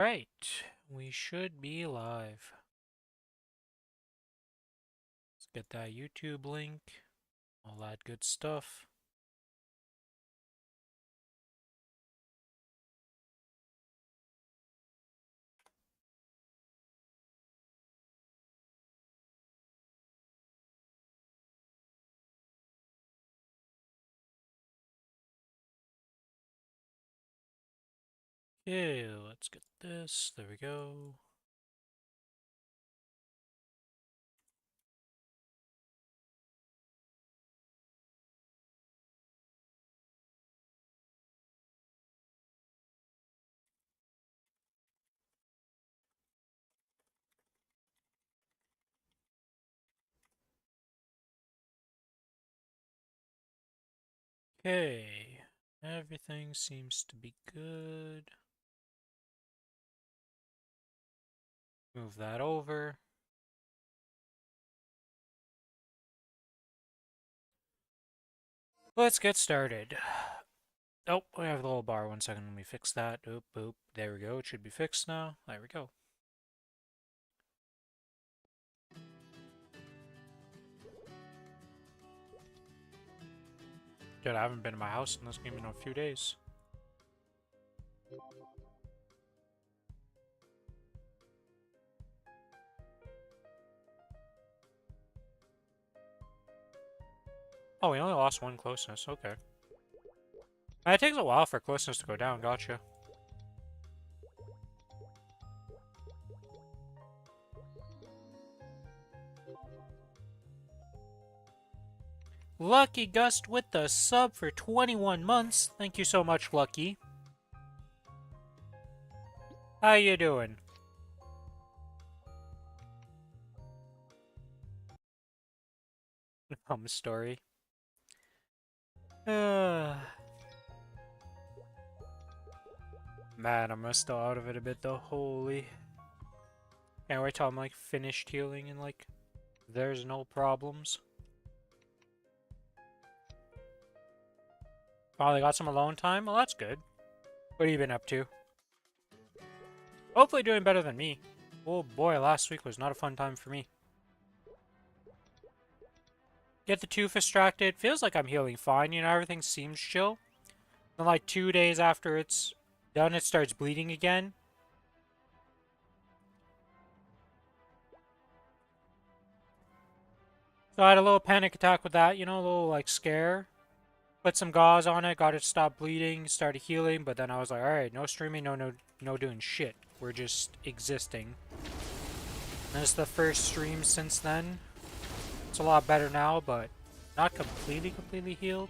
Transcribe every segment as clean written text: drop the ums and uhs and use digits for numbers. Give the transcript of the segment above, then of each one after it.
Right, we should be live. Let's get that YouTube link, all that good stuff. Okay, let's get this. There we go. Okay, everything seems to be good. Move that over. Let's get started. Oh, we have the little bar. 1 second, let me fix that. Oop, boop. There we go. It should be fixed now. There we go. Dude, I haven't been in my house in this game in a few days. Oh, we only lost one closeness. Okay. It takes a while for closeness to go down. Gotcha. Lucky Gust with the sub for 21 months. Thank you so much, Lucky. How you doing? Story. Man, I'm still out of it a bit though. Holy. Can't wait till I'm like finished healing and like there's no problems. Finally got some alone time. Well, that's good. What have you been up to? Hopefully doing better than me. Oh boy, last week was not a fun time for me. Get the tooth extracted. Feels like I'm healing fine. You know, everything seems chill. Then like 2 days after it's done, it starts bleeding again. So I had a little panic attack with that, you know, a little like scare. Put some gauze on it, got it to stop bleeding, started healing, but then I was like, alright, no streaming, no doing shit. We're just existing. And it's the first stream since then. It's a lot better now, but not completely healed.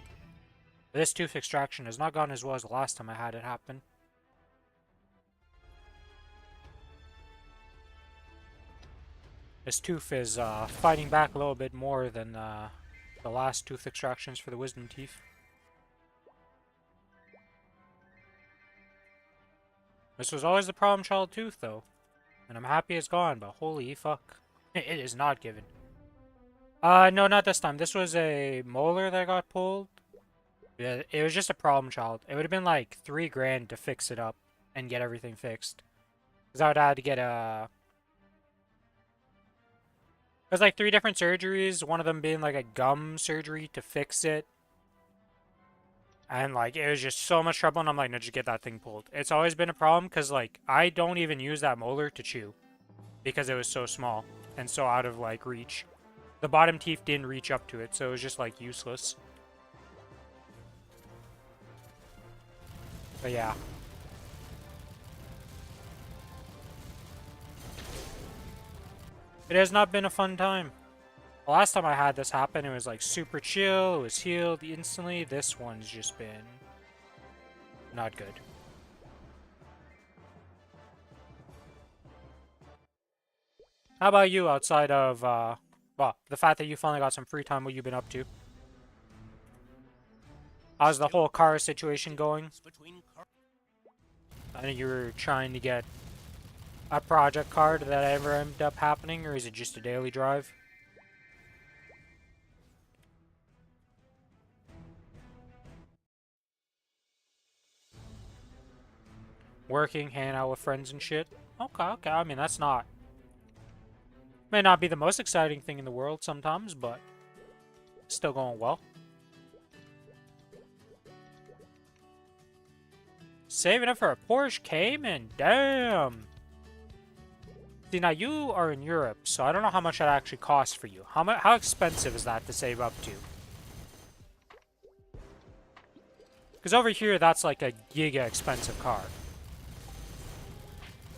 But this tooth extraction has not gone as well as the last time I had it happen. This tooth is fighting back a little bit more than the last tooth extractions for the wisdom teeth. This was always the problem child tooth, though. And I'm happy it's gone, but holy fuck. It is not given. No, not this time. This was a molar that got pulled. Yeah, it was just a problem child. It would have been like 3 grand to fix it up and get everything fixed. Because I would have had to get a... There's like 3 different surgeries, one of them being like a gum surgery to fix it. And like, it was just so much trouble, and I'm like, no, just get that thing pulled. It's always been a problem, because like, I don't even use that molar to chew. Because it was so small, and so out of like, reach. The bottom teeth didn't reach up to it, so it was just like, useless. But yeah. It has not been a fun time. The last time I had this happen, it was like super chill, it was healed instantly. This one's just been not good. How about you outside of, well, the fact that you finally got some free time, what you been up to? How's the whole car situation going? I think you were trying to get a project car. Did that ever end up happening, or is it just a daily drive? Working, hanging out with friends and shit. Okay, okay. I mean, that's not... May not be the most exciting thing in the world sometimes, but still going well. Saving up for a Porsche Cayman? Damn! See, now you are in Europe, so I don't know how much that actually costs for you. How expensive is that to save up to? Because over here, that's like a giga expensive car.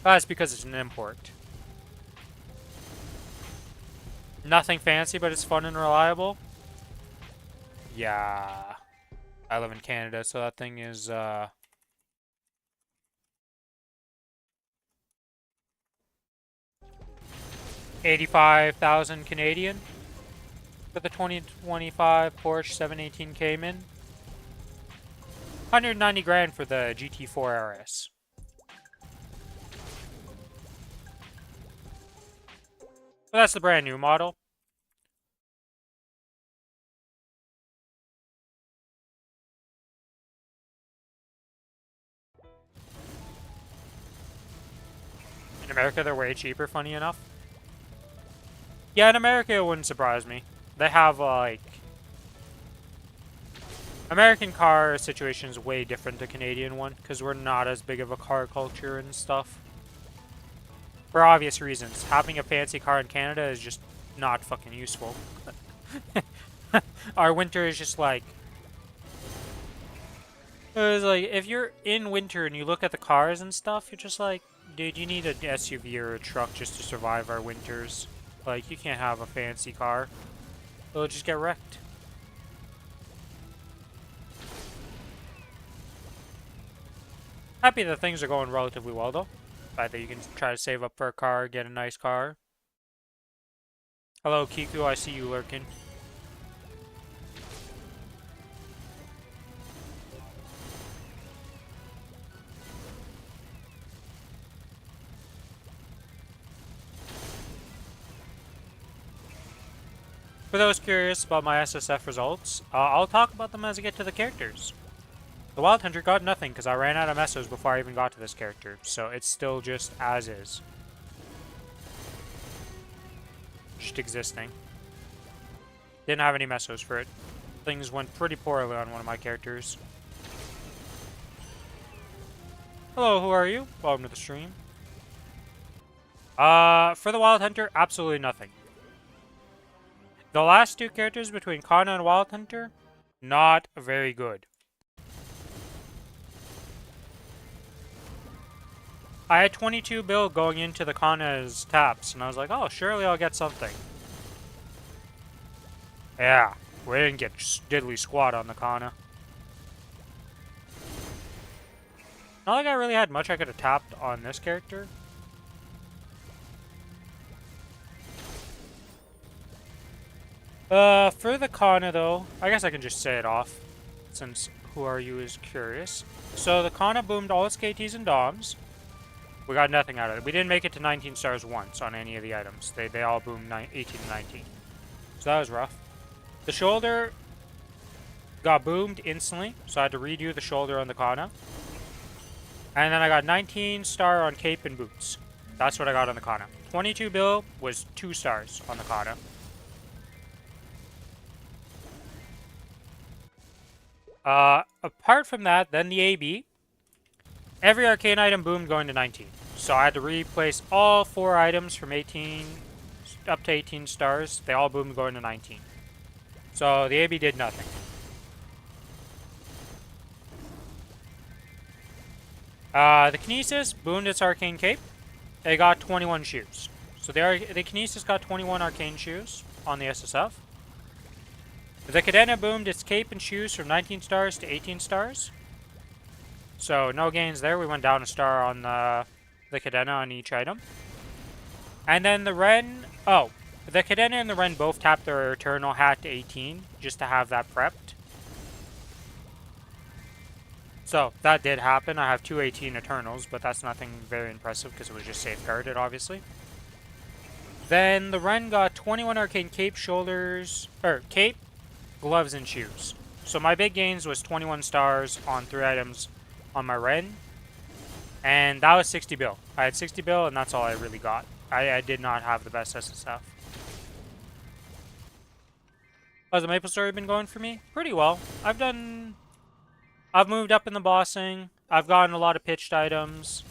That's because it's an import. Nothing fancy, but it's fun and reliable. Yeah. I live in Canada, so that thing is, 85,000 Canadian for the 2025 Porsche 718 Cayman. 190 grand for the GT4 RS. But that's the brand new model. In America, they're way cheaper, funny enough. Yeah, in America, it wouldn't surprise me. They have, like... American car situation is way different to Canadian one, because we're not as big of a car culture and stuff. For obvious reasons. Having a fancy car in Canada is just not fucking useful. Our winter is just like... It's like, if you're in winter and you look at the cars and stuff, you're just like, dude, you need an SUV or a truck just to survive our winters. Like, you can't have a fancy car. It'll just get wrecked. Happy that things are going relatively well, though. The fact that you can try to save up for a car, get a nice car. Hello, Kiku, I see you lurking. For those curious about my SSF results, I'll talk about them as I get to the characters. The Wild Hunter got nothing because I ran out of mesos before I even got to this character, so it's still just as is. Just existing. Didn't have any mesos for it. Things went pretty poorly on one of my characters. Hello, who are you? Welcome to the stream. For the Wild Hunter, absolutely nothing. The last two characters between Kana and Wild Hunter, not very good. I had 22 bill going into the Kana's taps, and I was like, oh, surely I'll get something. Yeah, we didn't get diddly squat on the Kana. Not like I really had much I could have tapped on this character. For the Kana, though, I guess I can just say it off, since who are you is curious. So the Kana boomed all its KTs and DOMs. We got nothing out of it. We didn't make it to 19 stars once on any of the items. They all boomed 18 to 19. So that was rough. The shoulder got boomed instantly, so I had to redo the shoulder on the Kana. And then I got 19 star on cape and boots. That's what I got on the Kana. 22 bill was 2 stars on the Kana. Apart from that, then the AB. Every arcane item boomed going to 19. So I had to replace all 4 items from 18 up to 18 stars. They all boomed going to 19. So the AB did nothing. The Kinesis boomed its arcane cape. They got 21 shoes. So the Kinesis got 21 arcane shoes on the SSF. The Cadena boomed its cape and shoes from 19 stars to 18 stars. So no gains there. We went down a star on the Cadena on each item. And then the Ren... Oh, the Cadena and the Ren both tapped their Eternal hat to 18 just to have that prepped. So that did happen. I have 2 18 Eternals, but that's nothing very impressive because it was just safeguarded, obviously. Then the Ren got 21 arcane cape, shoulders... cape, gloves, and shoes. So my big gains was 21 stars on 3 items on my Ren. And that was 60 bill. I had 60 bill, and that's all I really got. I did not have the best SSF. How's the Maplestory been going for me? Pretty well. I've moved up in the bossing. I've gotten a lot of pitched items.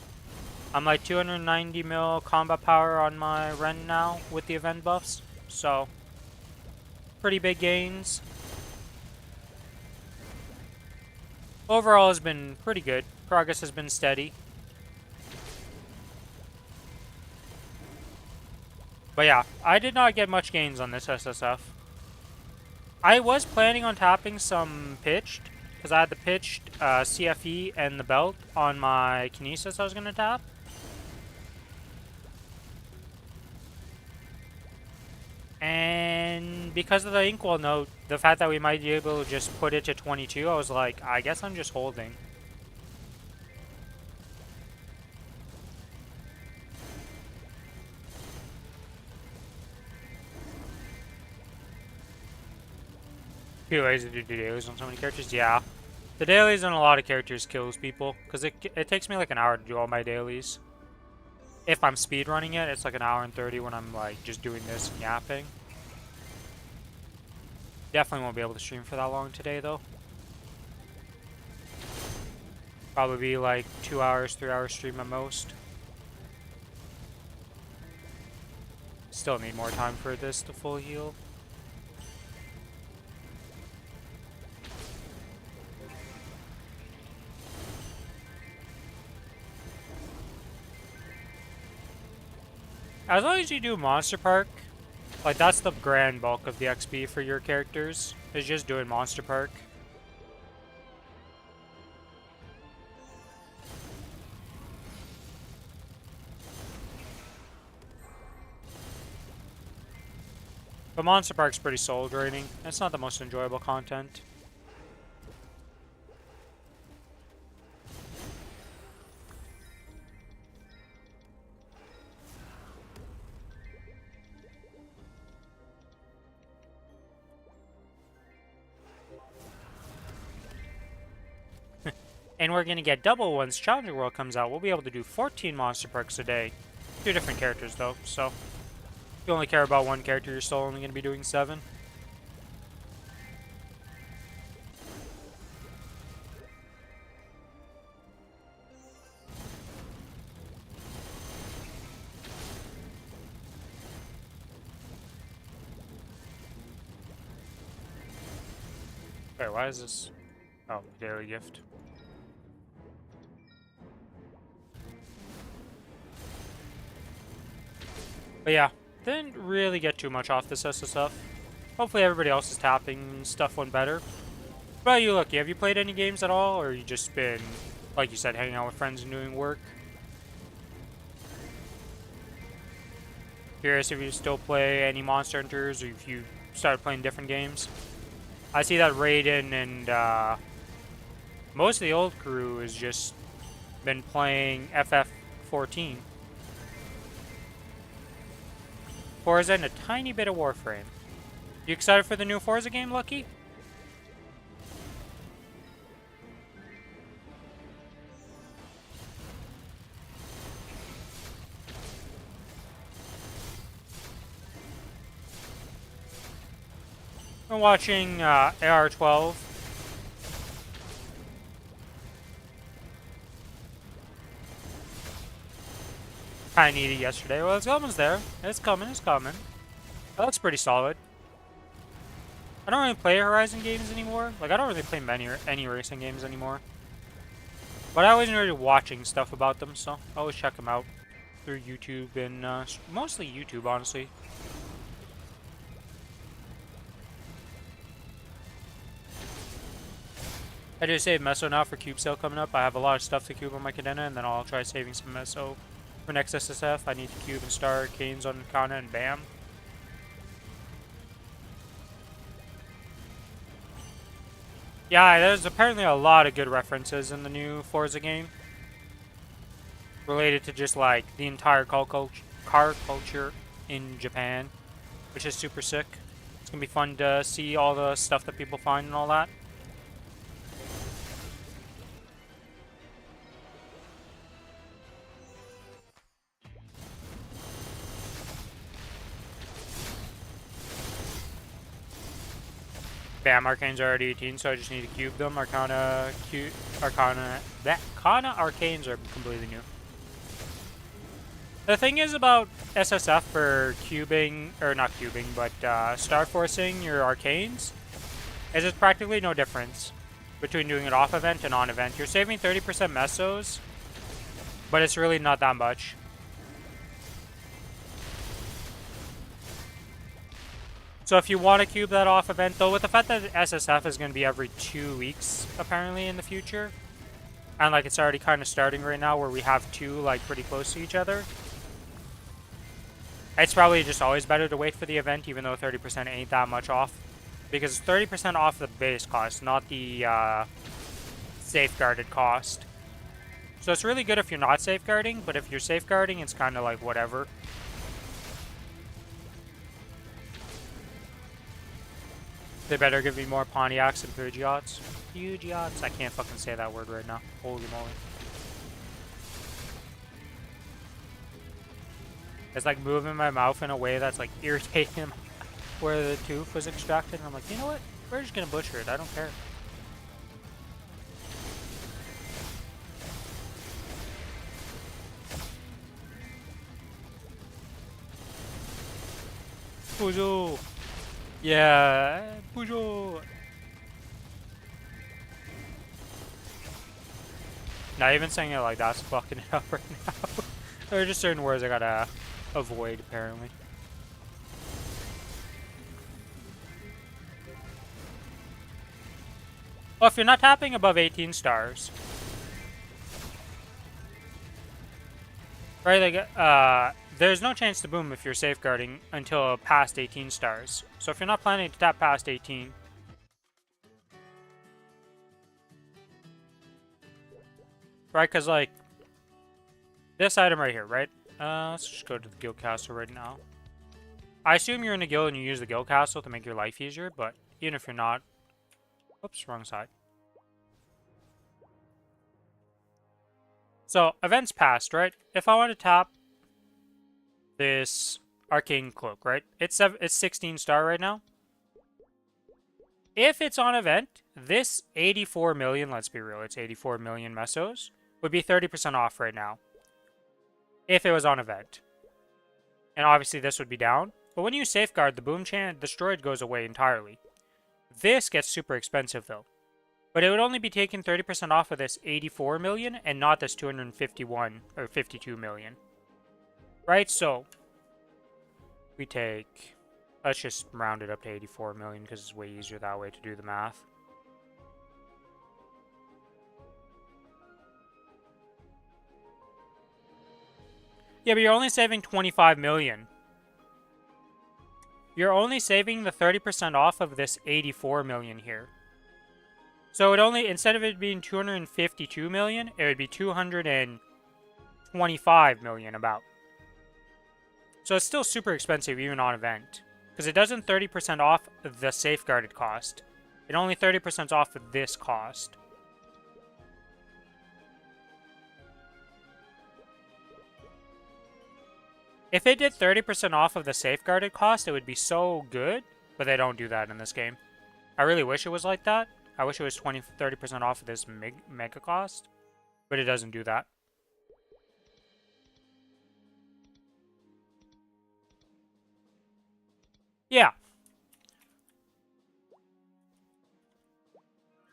I'm like 290 mil combat power on my Ren now with the event buffs. So, pretty big gains. Overall has been pretty good. Progress has been steady. But yeah, I did not get much gains on this SSF. I was planning on tapping some pitched, because I had the pitched CFE and the belt on my Kinesis I was going to tap. And because of the Inkwell note, the fact that we might be able to just put it to 22, I was like, I guess I'm just holding. Too lazy to do dailies on so many characters? Yeah. The dailies on a lot of characters kills people, because it takes me like an hour to do all my dailies. If I'm speedrunning it, it's like an hour and 30 when I'm like just doing this and yapping. Definitely won't be able to stream for that long today though. Probably be like 2 hours, 3 hours stream at most. Still need more time for this to full heal. As long as you do Monster Park, like that's the grand bulk of the XP for your characters, is just doing Monster Park. But Monster Park's pretty soul draining. It's not the most enjoyable content. And we're gonna get double once Challenger World comes out. We'll be able to do 14 Monster Parks a day. 2 different characters though, so if you only care about one character, you're still only gonna be doing 7. Wait, why is this? Oh, daily gift. But yeah, didn't really get too much off this SSF. Hopefully everybody else is tapping and stuff went better. What about you, Lucky? Have you played any games at all, or you just been, like you said, hanging out with friends and doing work? Curious if you still play any Monster Hunters, or if you started playing different games. I see that Raiden and most of the old crew has just been playing FF14. Forza and a tiny bit of Warframe. You excited for the new Forza game, Lucky? I'm watching AR12. Kinda needed yesterday. Well, it's almost there. It's coming, it's coming. That looks pretty solid. I don't really play Horizon games anymore. Like, I don't really play any racing games anymore. But I always enjoy watching stuff about them, so I always check them out through YouTube and mostly YouTube, honestly. I do save Meso now for cube sale coming up. I have a lot of stuff to cube on my Cadena, and then I'll try saving some Meso for next SSF. I need to cube and star Canes on Kana, and bam. Yeah, there's apparently a lot of good references in the new Forza game. Related to just like the entire car culture in Japan, which is super sick. It's gonna be fun to see all the stuff that people find and all that. Bam, Arcanes are already 18, so I just need to cube them. Arcana, Arcanes are completely new. The thing is about SSF for cubing, or not cubing, but star forcing your Arcanes, is it's practically no difference between doing it off event and on event. You're saving 30% mesos, but it's really not that much. So if you want to cube that off event, though, with the fact that SSF is going to be every 2 weeks, apparently, in the future, and, like, it's already kind of starting right now where we have two, like, pretty close to each other, it's probably just always better to wait for the event, even though 30% ain't that much off. Because it's 30% off the base cost, not the safeguarded cost. So it's really good if you're not safeguarding, but if you're safeguarding, it's kind of like whatever. They better give me more Pontiacs and Peugeots. Peugeots. I can't fucking say that word right now. Holy moly. It's like moving my mouth in a way that's like irritating him where the tooth was extracted. And I'm like, you know what? We're just gonna butcher it. I don't care. Peugeot. Yeah, Peugeot. Not even saying it like that's fucking it up right now. There are just certain words I gotta avoid, apparently. Well, if you're not tapping above 18 stars, right, like, there's no chance to boom if you're safeguarding until past 18 stars. So if you're not planning to tap past 18, right, because, like, this item right here, right? Let's just go to the guild castle right now. I assume you're in a guild and you use the guild castle to make your life easier, but even if you're not... Oops, wrong side. So, events passed, right? If I want to tap this arcane cloak, right? It's 16 star right now. If it's on event, this 84 million, let's be real, it's 84 million mesos, would be 30% off right now. If it was on event. And obviously this would be down. But when you safeguard, the boom chance destroyed goes away entirely. This gets super expensive though. But it would only be taking 30% off of this 84 million and not this 251 or 52 million. Right? So we take, let's just round it up to 84 million because it's way easier that way to do the math. Yeah, but you're only saving 25 million. You're only saving the 30% off of this 84 million here. So it only, instead of it being 252 million, it would be 225 million about. So it's still super expensive even on event. Because it doesn't 30% off the safeguarded cost. It only 30% off of this cost. If it did 30% off of the safeguarded cost, it would be so good, but they don't do that in this game. I really wish it was like that. I wish it was 30% off of this mega cost, but it doesn't do that. Yeah.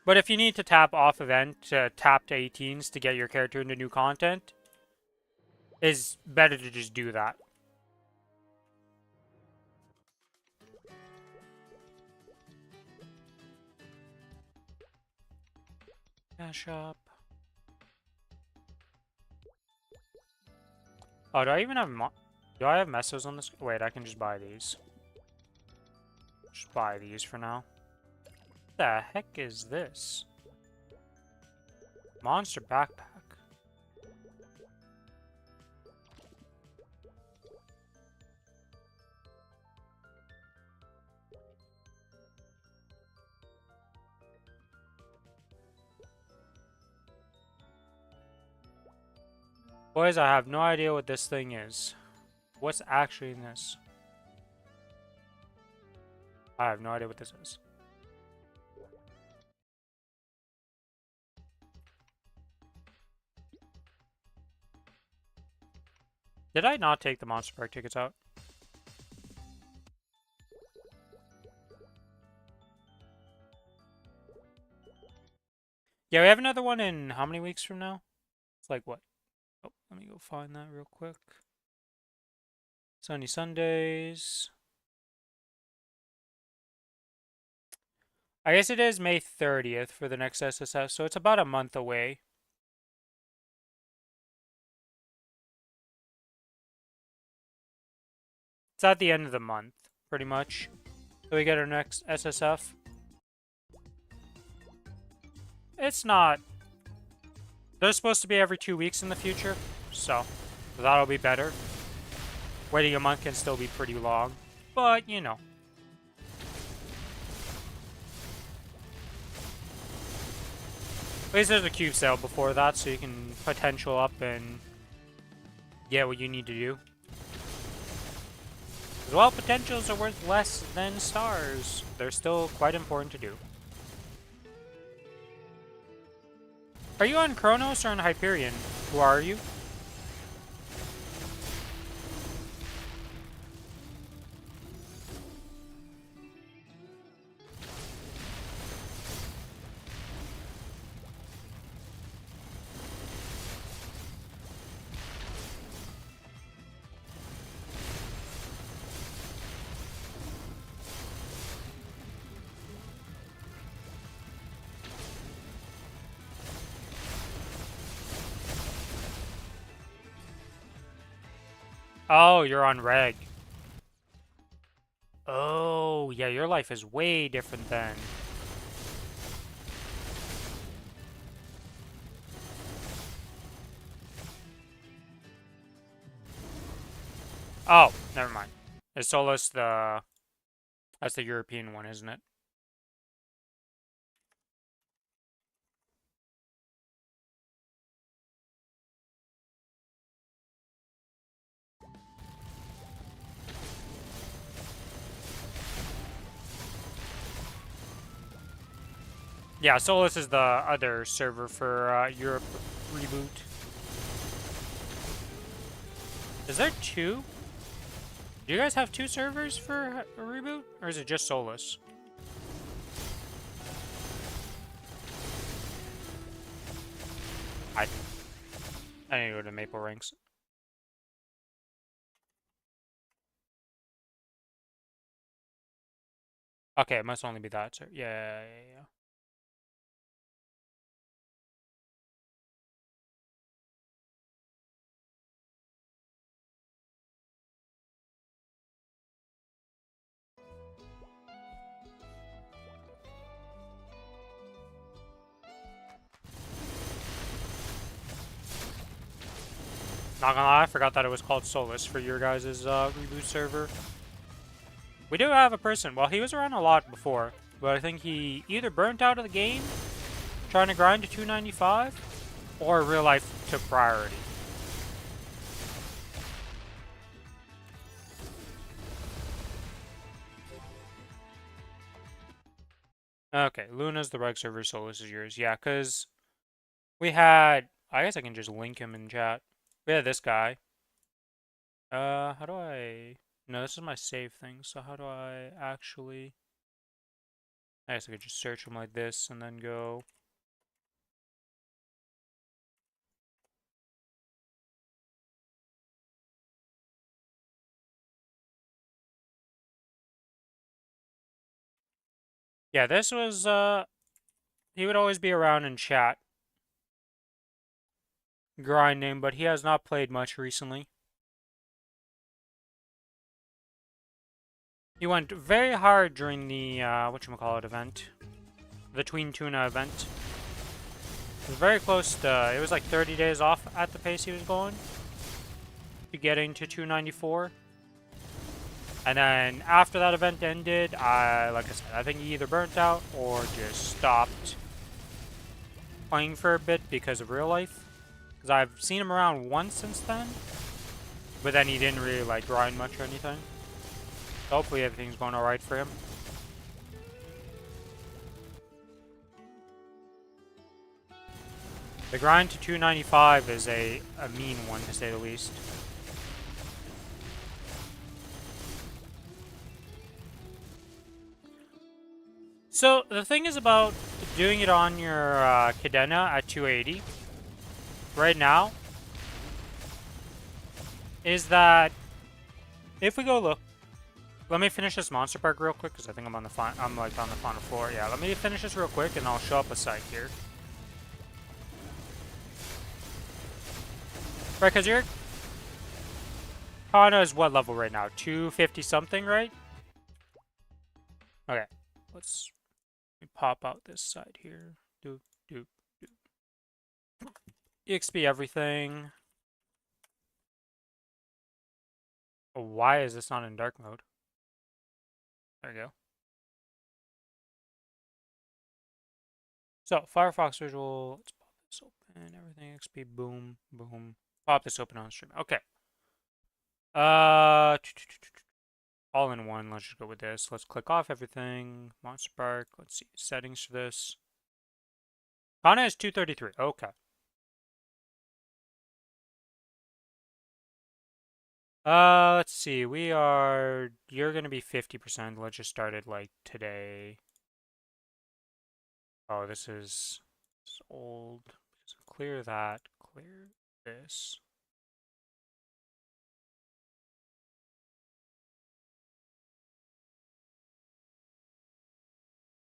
But if you need to tap off event to tap to 18s to get your character into new content, it's better to just do that. Shop. Oh, do I even have do I have mesos on this? Wait, I can just buy these. Just buy these for now. What the heck is this? Monster backpack. Boys, I have no idea what this thing is. What's actually in this? I have no idea what this is. Did I not take the Monster Park tickets out? Yeah, we have another one in how many weeks from now? It's like what? Oh, let me go find that real quick. Sunny Sundays. I guess it is May 30th for the next SSF, so it's about a month away. It's at the end of the month, pretty much. So we get our next SSF. It's not... They're supposed to be every 2 weeks in the future, so that'll be better. Waiting a month can still be pretty long, but, you know. At least there's a cube sale before that, so you can potential up and get what you need to do. As well, potentials are worth less than stars. They're still quite important to do. Are you on Kronos or on Hyperion? Who are you? Oh, you're on Reg. Oh, yeah, your life is way different then. Oh, never mind. Is Solus the... That's the European one, isn't it? Yeah, Solus is the other server for Europe reboot. Is there two? Do you guys have two servers for a reboot? Or is it just Solus? I need to go to Maple Ranks. Okay, it must only be that, sir. Yeah. Not gonna lie, I forgot that it was called Solus for your guys' reboot server. We do have a person. Well, he was around a lot before, but I think he either burnt out of the game trying to grind to 295, or real life took priority. Okay, Luna's the reg server, Solus is yours. Yeah, because we had... I guess I can just link him in chat. We had this guy. How do I... No, this is my save thing, so how do I actually... I guess I could just search him like this and then go... Yeah, this was, he would always be around in chat. Grinding, but he has not played much recently. He went very hard during the, whatchamacallit event. The Tween Tuna event. It was very close to, it was like 30 days off at the pace he was going. To getting to 294. And then after that event ended, like I said, I think he either burnt out or just stopped playing for a bit because of real life. Because I've seen him around once since then. But then he didn't really like grind much or anything. So hopefully everything's going alright for him. The grind to 295 is a mean one, to say the least. So the thing is about doing it on your Cadena at 280 right now is that if we go look, let me finish this monster park real quick because I think I'm on the I'm like on the final floor. Yeah, let me finish this real quick and I'll show up a site here. Right, because your Kana is what level right now? 250 something, right? Okay, let's pop out this side here. Doop, doop, doop. EXP everything. Oh, why is this not in dark mode? There you go. So, Firefox visual. Let's pop this open. Everything XP. Boom, boom. Pop this open on stream. Okay. All in one. Let's just go with this. Let's click off everything. Monster Park. Let's see settings for this. Kana is 233. Okay. Let's see. You're gonna be 50%. Let's just start it like today. Oh, this is old. So clear that. Clear this.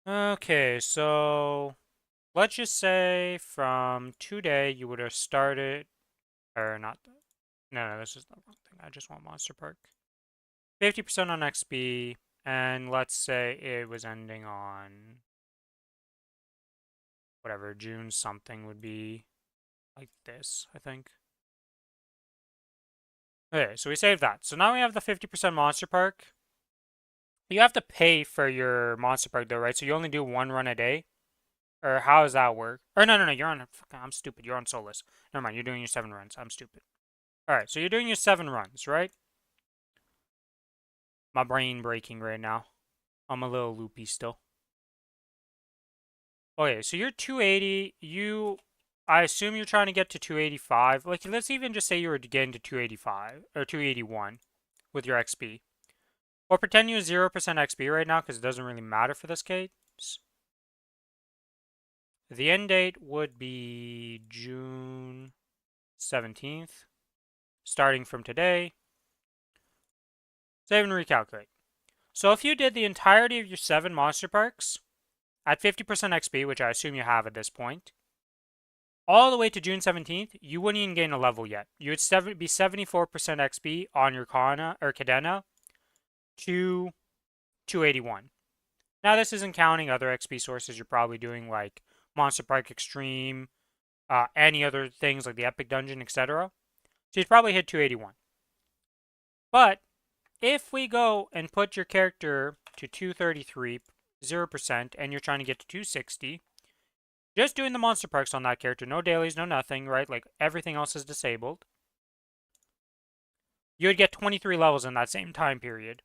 Okay, so let's just say from today you would have started, or not. No, this is the wrong thing. I just want Monster Park. 50% on XP, and let's say it was ending on whatever, June something would be like this, I think. Okay, so we saved that. So now we have the 50% Monster Park. You have to pay for your Monster Park though, right? So you only do one run a day? Or how does that work? Or no, you're on, I'm stupid, you're on Solus. Never mind, you're doing your 7 runs, I'm stupid. Alright, so you're doing your 7 runs, right? My brain breaking right now. I'm a little loopy still. Okay, so you're 280, I assume you're trying to get to 285. Like, let's even just say you were getting to 285, or 281 with your XP. Or pretend you have 0% XP right now, because it doesn't really matter for this case. The end date would be June 17th, starting from today. Save and recalculate. So if you did the entirety of your 7 monster parks at 50% XP, which I assume you have at this point, all the way to June 17th, you wouldn't even gain a level yet. You would be 74% XP on your Kana or Cadena to 281. Now this isn't counting other XP sources you're probably doing like Monster Park Extreme, any other things like the Epic Dungeon, etc. So you'd probably hit 281. But if we go and put your character to 233, 0%, and you're trying to get to 260, just doing the monster parks on that character, no dailies, no nothing, right? Like everything else is disabled. You would get 23 levels in that same time period.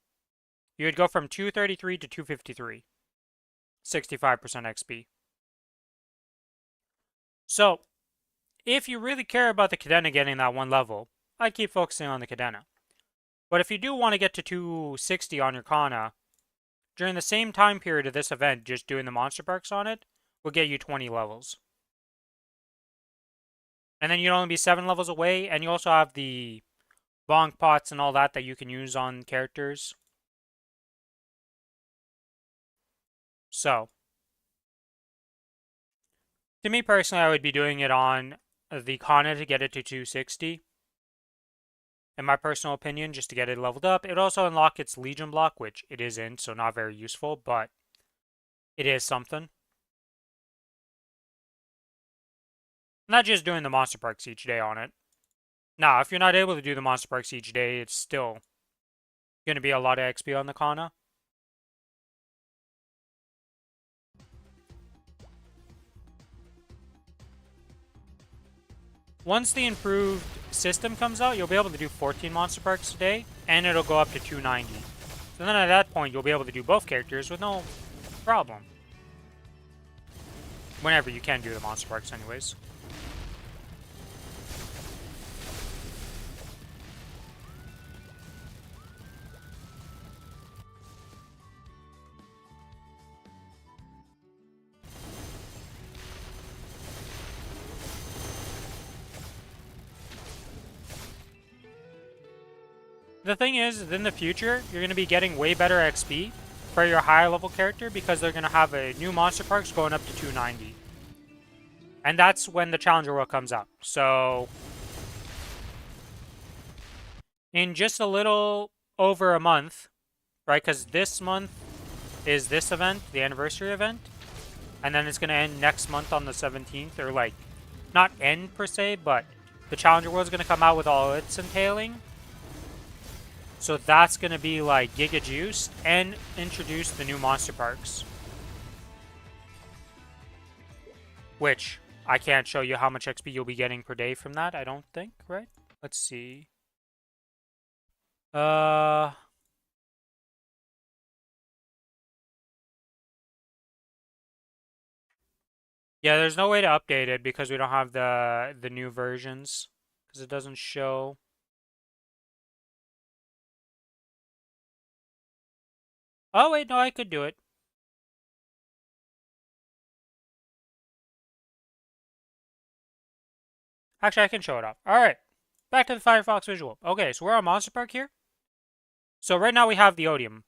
You would go from 233 to 253. 65% XP. So, if you really care about the Cadena getting that one level, I'd keep focusing on the Cadena. But if you do want to get to 260 on your Kana, during the same time period of this event, just doing the monster parks on it will get you 20 levels. And then you'd only be 7 levels away, and you also have the bonk pots and all that you can use on characters. So, to me personally, I would be doing it on the Kana to get it to 260. In my personal opinion, just to get it leveled up. It would also unlock its Legion block, which it isn't, so not very useful, but it is something. Not just doing the monster parks each day on it. Now, if you're not able to do the monster parks each day, it's still going to be a lot of XP on the Kana. Once the improved system comes out, you'll be able to do 14 monster parks a day, and it'll go up to 290. So then at that point, you'll be able to do both characters with no problem. Whenever you can do the monster parks anyways. The thing is, in the future, you're going to be getting way better XP for your higher level character because they're going to have a new monster parks going up to 290. And that's when the Challenger World comes up. So, in just a little over a month, right? Because this month is this event, the anniversary event. And then it's going to end next month on the 17th. Or, like, not end per se, but the Challenger World is going to come out with all its entailing. So that's going to be like Giga Juiced and introduce the new monster parks. Which I can't show you how much XP you'll be getting per day from that, I don't think, right? Let's see. Yeah, there's no way to update it because we don't have the new versions. Because it doesn't show. Oh wait, no, I could do it. Actually, I can show it up. Alright. Back to the Firefox visual. Okay, so we're on Monster Park here. So right now we have the Odium.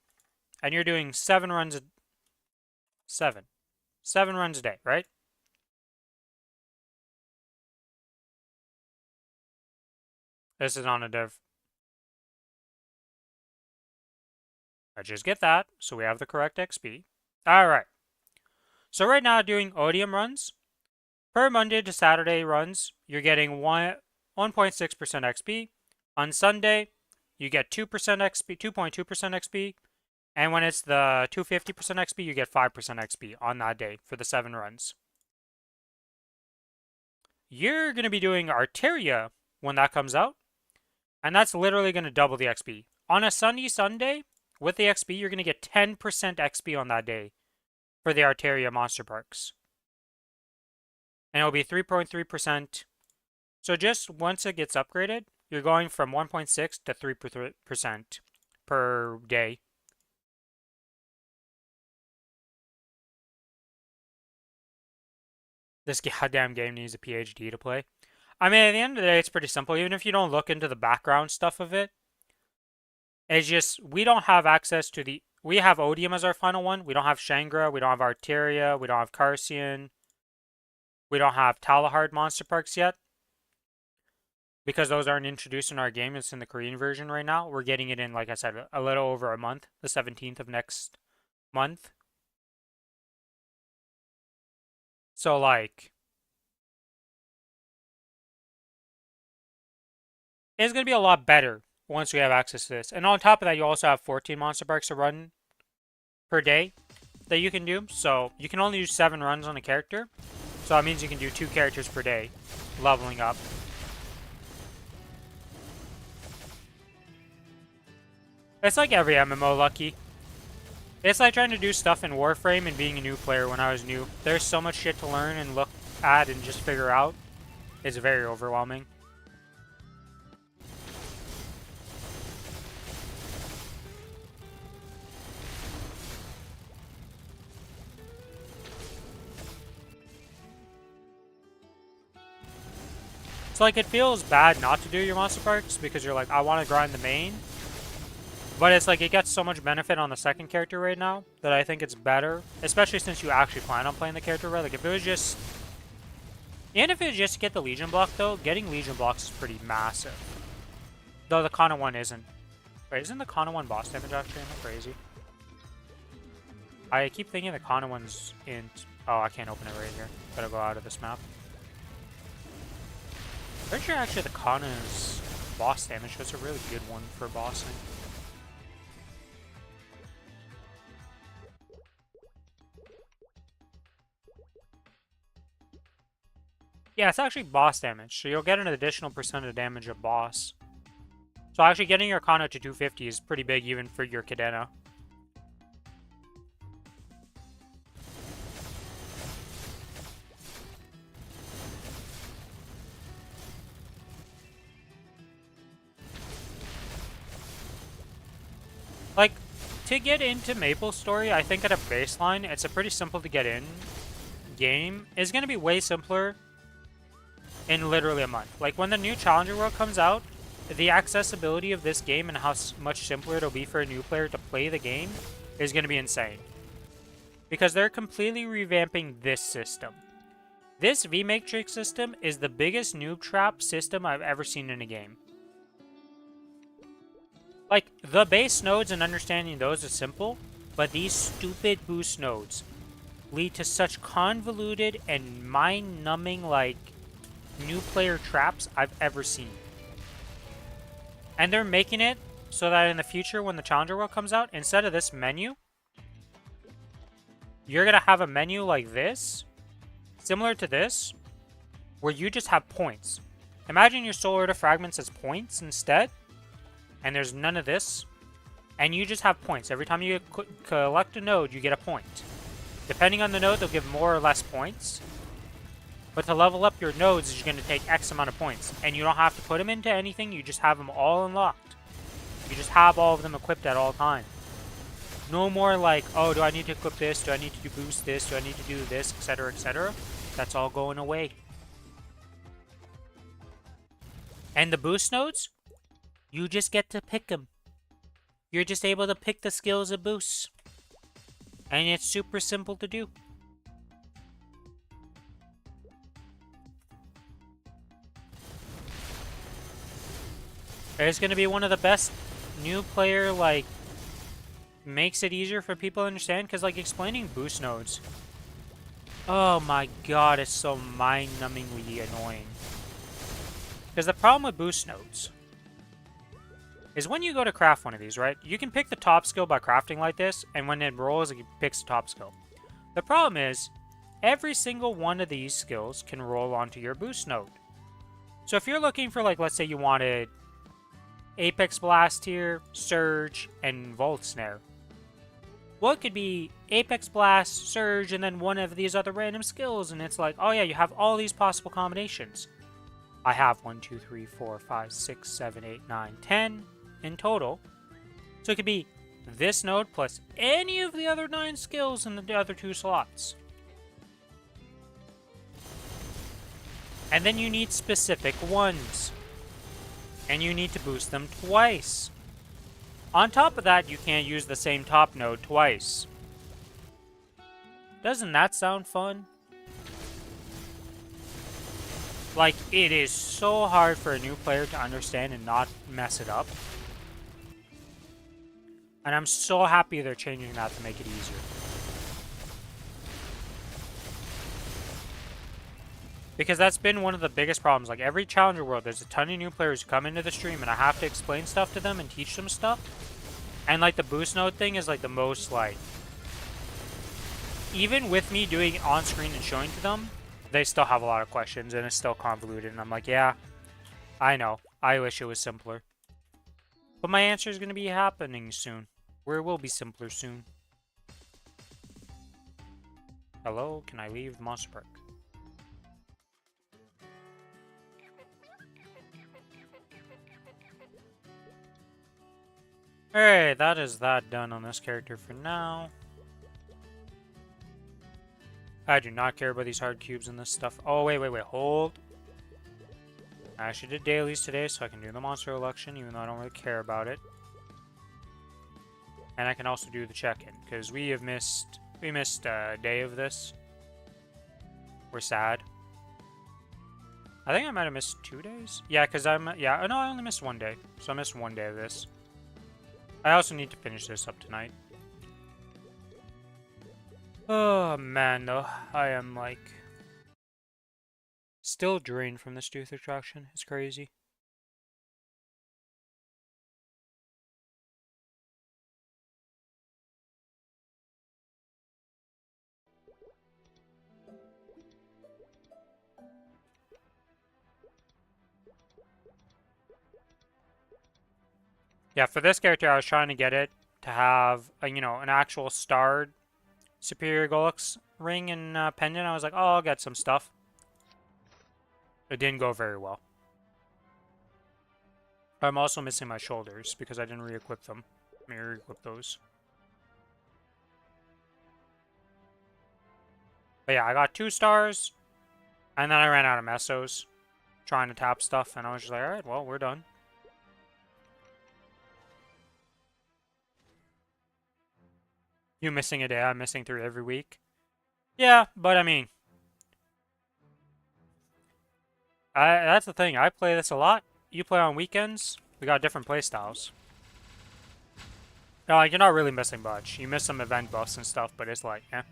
And you're doing 7 runs a... 7. 7 runs a day, right? This is on a div. I just get that, so we have the correct XP. Alright. So right now doing Odium runs. Per Monday to Saturday runs, you're getting 1.6% XP. On Sunday, you get 2% XP, 2.2% XP. And when it's the 250% XP, you get 5% XP on that day for the 7 runs. You're going to be doing Arteria when that comes out. And that's literally going to double the XP. On a sunny Sunday, with the XP, you're going to get 10% XP on that day for the Arteria monster parks. And it'll be 3.3%. So just once it gets upgraded, you're going from 1.6 to 3% per day. This goddamn game needs a PhD to play. I mean, at the end of the day, it's pretty simple. Even if you don't look into the background stuff of it, it's just, we don't have access to the... We have Odium as our final one. We don't have Shangra. We don't have Arteria. We don't have Carcian. We don't have Talahard monster parks yet. Because those aren't introduced in our game. It's in the Korean version right now. We're getting it in, like I said, a little over a month. The 17th of next month. So, like... It's going to be a lot better once we have access to this. And on top of that, you also have 14 monster parks to run per day that you can do. So you can only do 7 runs on a character. So that means you can do 2 characters per day, leveling up. It's like every MMO, Lucky. It's like trying to do stuff in Warframe and being a new player when I was new. There's so much shit to learn and look at and just figure out. It's very overwhelming. It's like it feels bad not to do your monster parks because you're like, I want to grind the main. But it's like it gets so much benefit on the second character right now that I think it's better. Especially since you actually plan on playing the character right. Like if it was just... And if it was just to get the Legion block though, getting Legion blocks is pretty massive. Though the Kana one isn't. Wait, isn't the Kana one boss damage actually? Am I crazy? I keep thinking the Kana one's in... Oh, I can't open it right here. Gotta go out of this map. Pretty sure actually the Kana's boss damage was a really good one for bossing. Yeah, it's actually boss damage, so you'll get an additional percent of damage of boss. So actually getting your Kana to 250 is pretty big even for your Cadena. Like, to get into Maplestory, I think at a baseline, it's a pretty simple to get in game. It's going to be way simpler in literally a month. Like, when the new Challenger World comes out, the accessibility of this game and how much simpler it'll be for a new player to play the game is going to be insane. Because they're completely revamping this system. This V-Matrix system is the biggest noob trap system I've ever seen in a game. Like, the base nodes and understanding those is simple, but these stupid boost nodes lead to such convoluted and mind-numbing, like, new player traps I've ever seen. And they're making it so that in the future, when the Challenger World comes out, instead of this menu, you're going to have a menu like this, similar to this, where you just have points. Imagine your Soul Order fragments as points instead, and there's none of this, and you just have points. Every time you collect a node, you get a point. Depending on the node, they'll give more or less points. But to level up your nodes is going to take X amount of points. And you don't have to put them into anything, you just have them all unlocked. You just have all of them equipped at all times. No more like, oh, do I need to equip this? Do I need to boost this? Do I need to do this? Etc, etc. That's all going away. And the boost nodes? You just get to pick them. You're just able to pick the skills of boosts. And it's super simple to do. It's going to be one of the best new player, like, makes it easier for people to understand. Because, like, explaining boost nodes. Oh my god, it's so mind-numbingly annoying. Because the problem with boost nodes is when you go to craft one of these, right? You can pick the top skill by crafting like this, and when it rolls, it picks the top skill. The problem is, every single one of these skills can roll onto your boost node. So if you're looking for, like, let's say you wanted Apex Blast here, Surge, and Volt Snare. Well, it could be Apex Blast, Surge, and then one of these other random skills, and it's like, oh yeah, you have all these possible combinations. I have 1, 2, 3, 4, 5, 6, 7, 8, 9, 10 in total. So it could be this node plus any of the other 9 skills in the other 2 slots. And then you need specific ones. And you need to boost them twice. On top of that, you can't use the same top node twice. Doesn't that sound fun? Like, it is so hard for a new player to understand and not mess it up. And I'm so happy they're changing that to make it easier. Because that's been one of the biggest problems. Like, every Challenger World, there's a ton of new players who come into the stream, and I have to explain stuff to them and teach them stuff. And, like, the boost node thing is, like, the most, like... Even with me doing it on screen and showing to them, they still have a lot of questions, and it's still convoluted. And I'm like, yeah, I know. I wish it was simpler. But my answer is going to be happening soon. Where it will be simpler soon. Hello? Can I leave the Monster Park? Alright, that is that done on this character for now. I do not care about these hard cubes and this stuff. Oh, wait, hold. I actually did dailies today, so I can do the monster election, even though I don't really care about it. And I can also do the check-in, because we missed a day of this. We're sad. I think I might have missed 2 days. Yeah, because no, I only missed 1 day. So I missed 1 day of this. I also need to finish this up tonight. Oh, man, though. I am, like... still drained from this tooth extraction. It's crazy. Yeah, for this character, I was trying to get it to have, you know, an actual starred Superior Golux ring and pendant. I was like, oh, I'll get some stuff. It didn't go very well. I'm also missing my shoulders because I didn't re-equip them. Let me re-equip those. But yeah, I got 2 stars, and then I ran out of mesos trying to tap stuff, and I was just like, alright, well, we're done. You missing a day, I'm missing 3 every week. Yeah, but I mean, that's the thing. I play this a lot. You play on weekends. We got different play styles. Like, you're not really missing much. You miss some event buffs and stuff, but it's like, eh.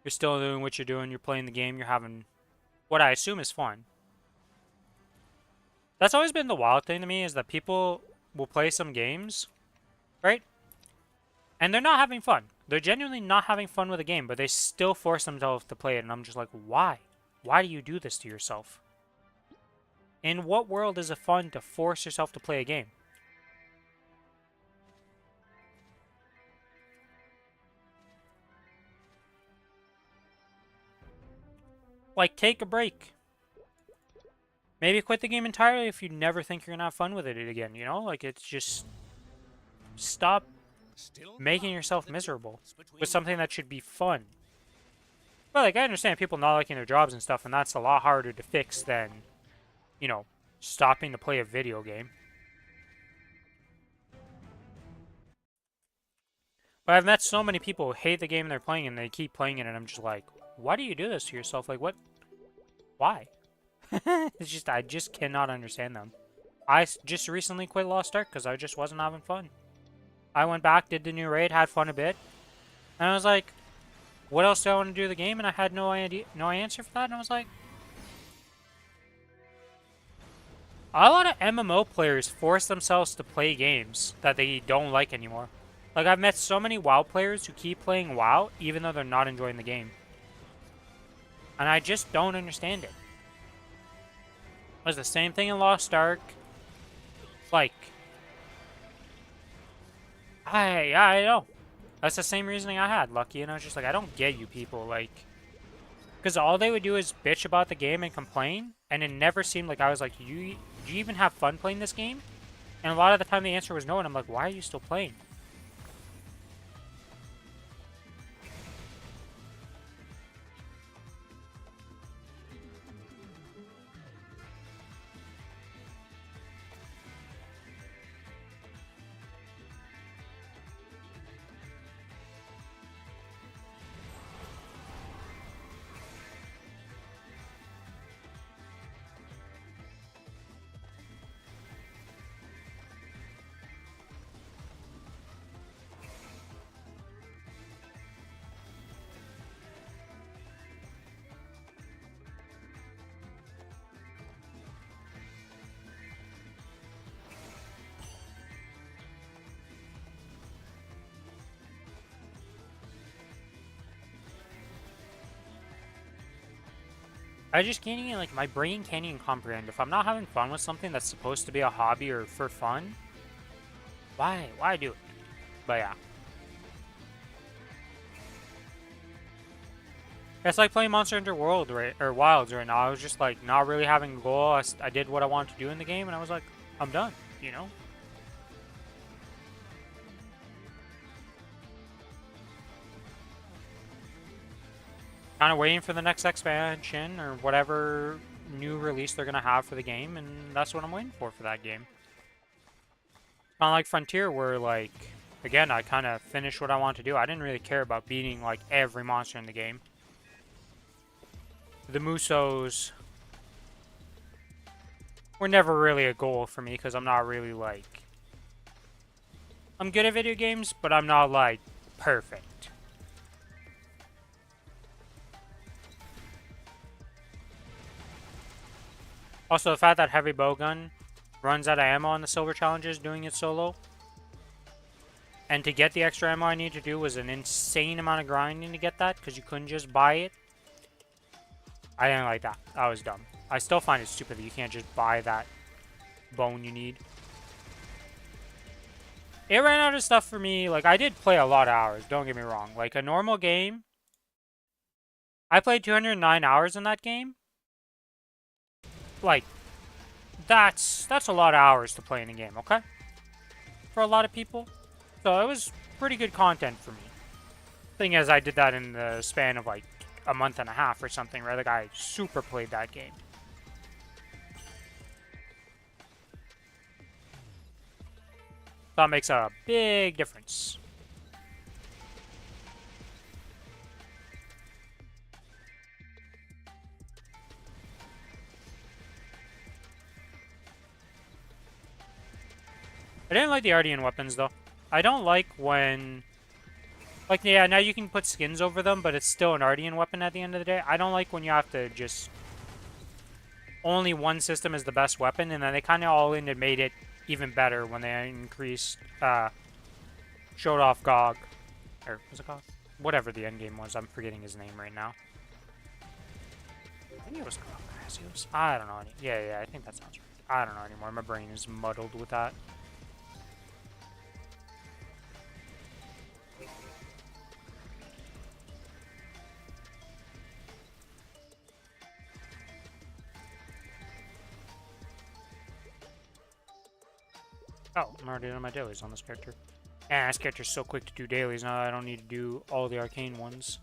You're still doing what you're doing. You're playing the game. You're having what I assume is fun. That's always been the wild thing to me, is that people will play some games, right? And they're not having fun. They're genuinely not having fun with the game, but they still force themselves to play it. And I'm just like, why? Why do you do this to yourself? In what world is it fun to force yourself to play a game? Like, take a break. Maybe quit the game entirely if you never think you're gonna have fun with it again, you know? Like, it's just... Stop making yourself miserable with something that should be fun. But, like, I understand people not liking their jobs and stuff, and that's a lot harder to fix than, you know, stopping to play a video game. But I've met so many people who hate the game they're playing, and they keep playing it, and I'm just like, why do you do this to yourself? Like, what? Why? It's just, I just cannot understand them. I just recently quit Lost Ark because I just wasn't having fun. I went back, did the new raid, had fun a bit, and I was like, what else do I want to do in the game? And I had no idea, no answer for that, and I was like, a lot of MMO players force themselves to play games that they don't like anymore. Like, I've met so many WoW players who keep playing WoW even though they're not enjoying the game. And I just don't understand it. It was the same thing in Lost Ark. Like, I know. That's the same reasoning I had, Lucky, and I was just like, I don't get you people, like... Because all they would do is bitch about the game and complain, and it never seemed like I was like, do you even have fun playing this game? And a lot of the time the answer was no, and I'm like, why are you still playing? I just can't even, like, my brain can't even comprehend. If I'm not having fun with something that's supposed to be a hobby or for fun, why do it? But yeah. It's like playing Monster Hunter World, right, or Wilds right now. I was just, like, not really having a goal. I did what I wanted to do in the game, and I was like, I'm done, you know? Kind of waiting for the next expansion or whatever new release they're going to have for the game, and that's what I'm waiting for that game. Kind of like Frontier, where, like, again, I kind of finished what I wanted to do. I didn't really care about beating, like, every monster in the game. The Musos were never really a goal for me, because I'm not really, like... I'm good at video games, but I'm not, like, perfect. Also, the fact that Heavy Bowgun runs out of ammo on the silver challenges doing it solo. And to get the extra ammo I need to do was an insane amount of grinding to get that, because you couldn't just buy it. I didn't like that. That was dumb. I still find it stupid that you can't just buy that bone you need. It ran out of stuff for me. Like, I did play a lot of hours, don't get me wrong. Like, a normal game, I played 209 hours in that game. Like, that's a lot of hours to play in a game, okay? For a lot of people. So it was pretty good content for me. Thing is, I did that in the span of like a month and a half or something, right? Like, I super played that game. That makes a big difference. didn't like the Ardian weapons, though. I don't like when... Like, yeah, now you can put skins over them, but it's still an Ardian weapon at the end of the day. I don't like when you have to just... Only one system is the best weapon, and then they kind of all in and made it even better when they increased... showed off GOG. Or, was it GOG? Whatever the endgame was. I'm forgetting his name right now. I think it was GOG. I don't know. Yeah, I think that sounds right. I don't know anymore. My brain is muddled with that. Oh, I'm already doing my dailies on this character. And this character's so quick to do dailies now I don't need to do all the arcane ones.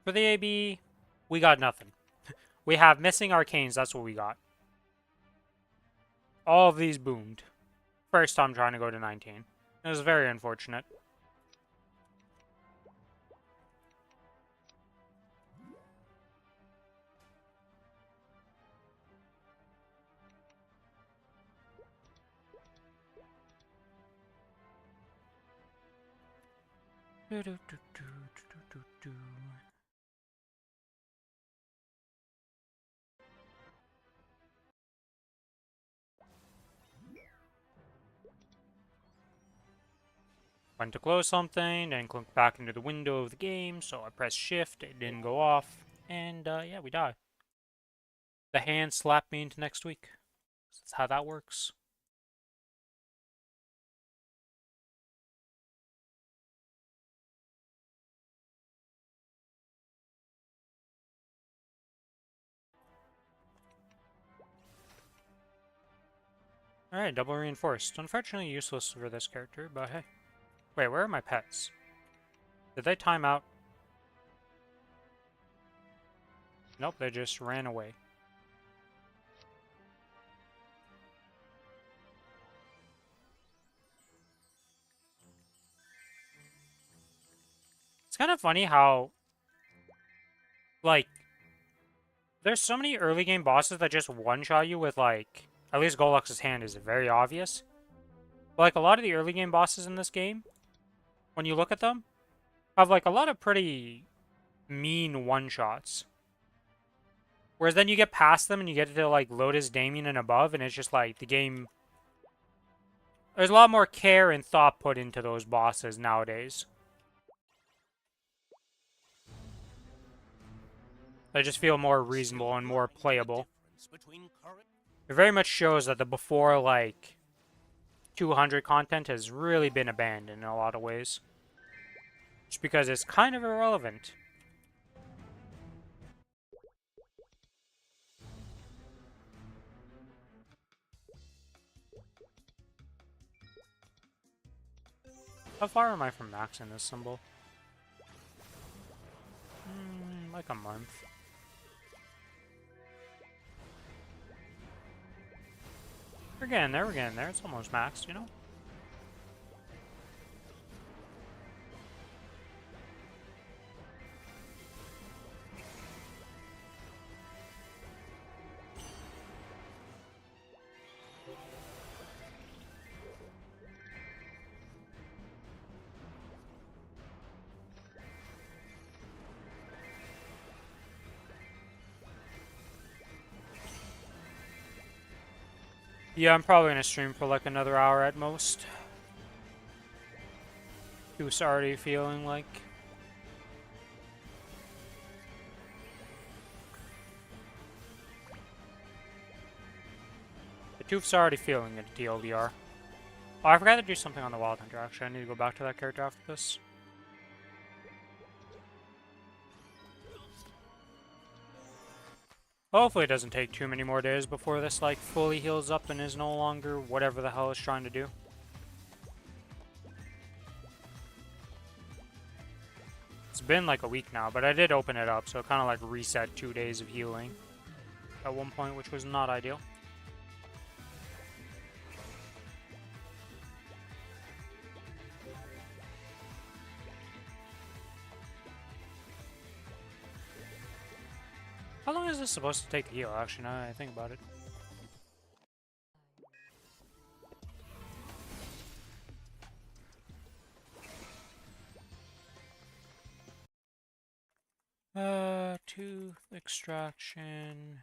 For the AB, we got nothing. We have missing arcanes, that's what we got. All of these boomed. First time trying to go to 19. It was very unfortunate. Went to close something, then clicked back into the window of the game, so I pressed shift, it didn't go off, and yeah, we die. The hand slapped me into next week. That's how that works. Alright, double reinforced. Unfortunately useless for this character, but hey. Wait, where are my pets? Did they time out? Nope, they just ran away. It's kind of funny how, like, there's so many early game bosses that just one-shot you with, like, at least Gollux's hand is very obvious. But, like, a lot of the early game bosses in this game, when you look at them, have, like, a lot of pretty mean one-shots. Whereas then you get past them and you get to, like, Lotus, Damien, and above, and it's just, like, the game... There's a lot more care and thought put into those bosses nowadays. They just feel more reasonable and more playable. It very much shows that the before, like, 200 content has really been abandoned in a lot of ways. Just because it's kind of irrelevant. How far am I from maxing this symbol? Like a month. We're getting there, It's almost maxed, you know? Yeah, I'm probably gonna stream for like another hour at most. Who's already feeling like... The Toof's already feeling it, TLDR. Oh, I forgot to do something on the Wild Hunter, actually. I need to go back to that character after this. Hopefully it doesn't take too many more days before this, like, fully heals up and is no longer whatever the hell it's trying to do. It's been like a week now, but I did open it up, so it kind of like reset 2 days of healing at one point, which was not ideal. How long is this supposed to take to heal, actually, now that I think about it? Tooth extraction.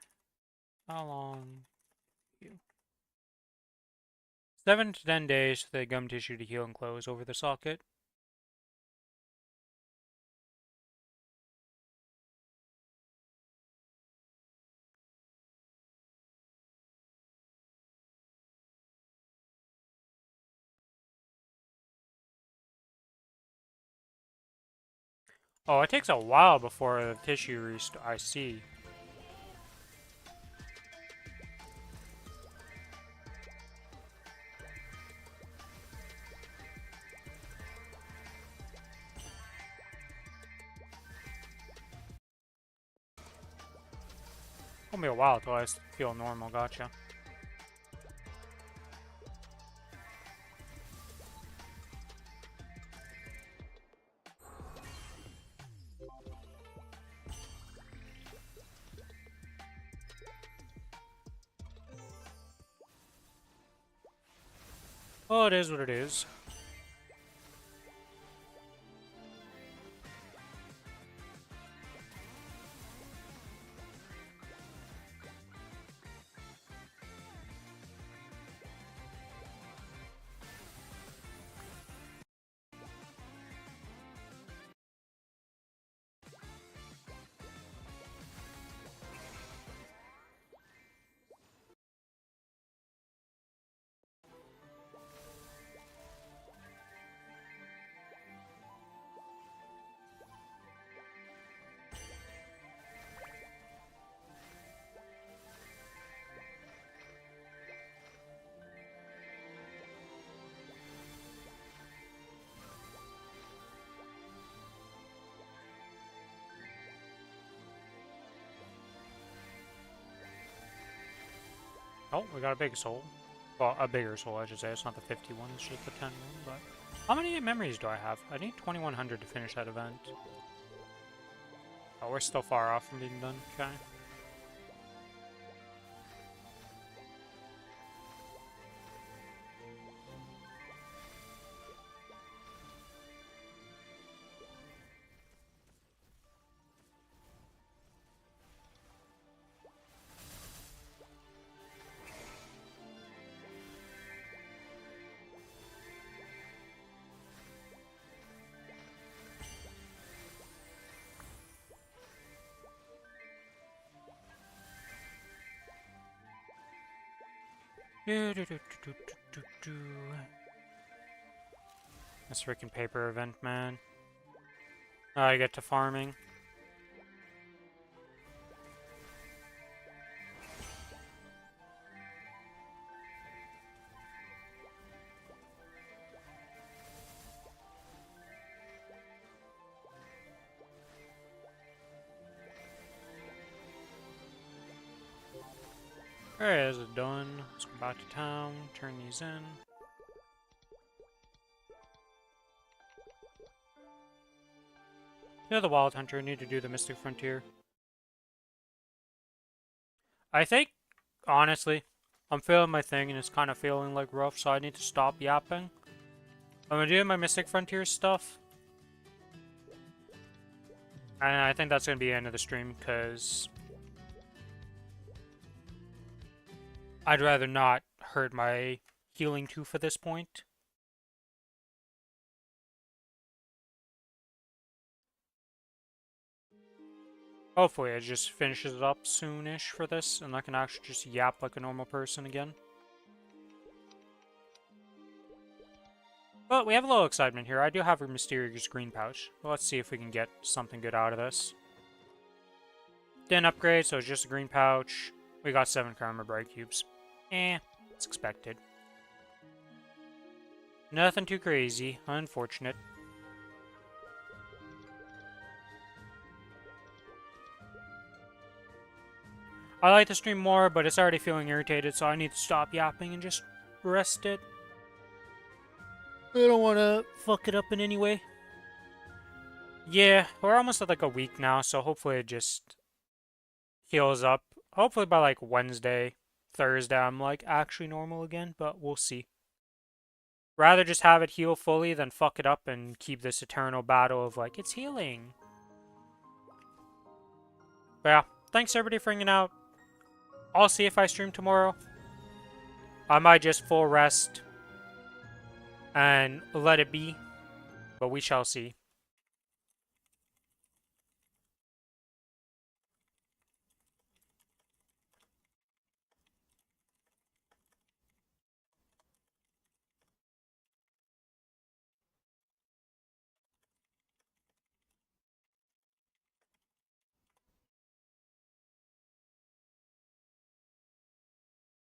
How long? 7 to 10 days for the gum tissue to heal and close over the socket. Oh, it takes a while before the tissue I see. It'll be a while till I feel normal, gotcha. Well, it is what it is. Oh, we got a big soul. Well, a bigger soul, I should say. It's not the 51, it's just the 10 one, but... How many memories do I have? I need 2100 to finish that event. Oh, we're still far off from being done. Okay. This freaking paper event, man. I get to farming. Alright, is it done? Let's go back to town, turn these in. Yeah, the Wild Hunter, I need to do the Mystic Frontier. I think, honestly, I'm feeling my thing and it's kind of feeling like rough, so I need to stop yapping. I'm gonna do my Mystic Frontier stuff. And I think that's gonna be the end of the stream, because I'd rather not hurt my healing tooth at this point. Hopefully it just finishes it up soonish for this, and I can actually just yap like a normal person again. But we have a little excitement here. I do have a mysterious green pouch. Let's see if we can get something good out of this. Didn't upgrade, so it's just a green pouch. We got 7 Karma Bright Cubes. It's expected. Nothing too crazy. Unfortunate. I like to stream more, but it's already feeling irritated, so I need to stop yapping and just rest it. I don't want to fuck it up in any way. Yeah, we're almost at like a week now, so hopefully it just heals up. Hopefully by like Wednesday, Thursday, I'm like actually normal again, but we'll see. Rather just have it heal fully than fuck it up and keep this eternal battle of like, it's healing. But yeah, thanks everybody for hanging out. I'll see if I stream tomorrow. I might just full rest and let it be, but we shall see.